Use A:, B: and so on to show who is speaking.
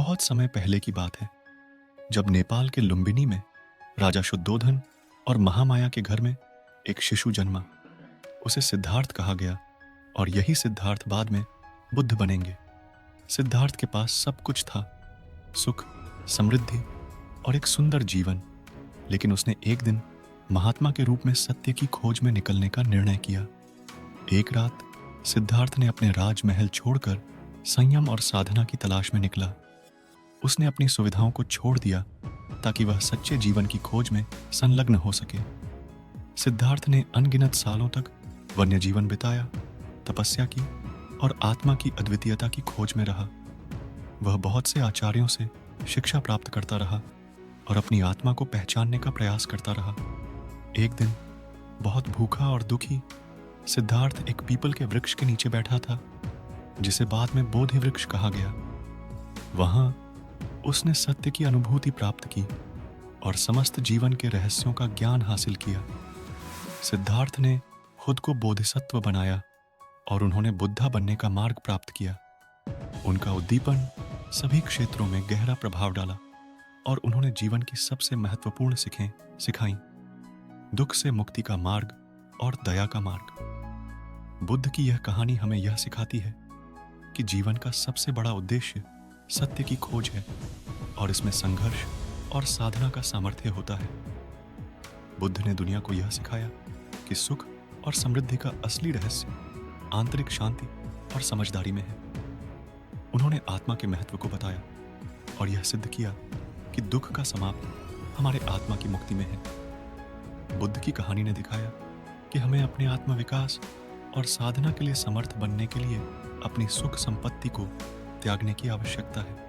A: बहुत समय पहले की बात है, जब नेपाल के लुम्बिनी में राजा शुद्धोधन और महामाया के घर में एक शिशु जन्मा। उसे सिद्धार्थ कहा गया और यही सिद्धार्थ बाद में बुद्ध बनेंगे। सिद्धार्थ के पास सब कुछ था, सुख, समृद्धि और एक सुंदर जीवन। लेकिन उसने एक दिन महात्मा के रूप में सत्य की खोज में निकलने का निर्णय किया। एक रात सिद्धार्थ ने अपने राजमहल छोड़कर संयम और साधना की तलाश में निकला। उसने अपनी सुविधाओं को छोड़ दिया ताकि वह सच्चे जीवन की खोज में संलग्न हो सके। सिद्धार्थ ने अनगिनत सालों तक वन्य जीवन बिताया, तपस्या की और आत्मा की अद्वितीयता की खोज में रहा। वह बहुत से आचार्यों से शिक्षा प्राप्त करता रहा और अपनी आत्मा को पहचानने का प्रयास करता रहा। एक दिन बहुत भूखा और दुखी सिद्धार्थ एक पीपल के वृक्ष के नीचे बैठा था, जिसे बाद में बोधि वृक्ष कहा गया। वहां उसने सत्य की अनुभूति प्राप्त की और समस्त जीवन के रहस्यों का ज्ञान हासिल किया। सिद्धार्थ ने खुद को बोधिसत्व बनाया और उन्होंने बुद्धा बनने का मार्ग प्राप्त किया। उनका उद्दीपन सभी क्षेत्रों में गहरा प्रभाव डाला और उन्होंने जीवन की सबसे महत्वपूर्ण सीखें सिखाई, दुख से मुक्ति का मार्ग और दया का मार्ग। बुद्ध की यह कहानी हमें यह सिखाती है कि जीवन का सबसे बड़ा उद्देश्य सत्य की खोज है और इसमें संघर्ष और साधना का सामर्थ्य होता है। बुद्ध ने दुनिया को यह सिखाया कि सुख और समृद्धि का असली रहस्य आंतरिक शांति और समझदारी में है। उन्होंने आत्मा के महत्व को बताया और यह सिद्ध किया कि दुख का समाप्त हमारे आत्मा की मुक्ति में है। बुद्ध की कहानी ने दिखाया कि हमें अपने आत्म विकास और साधना के लिए समर्थ बनने के लिए अपनी सुख संपत्ति को त्यागने की आवश्यकता है।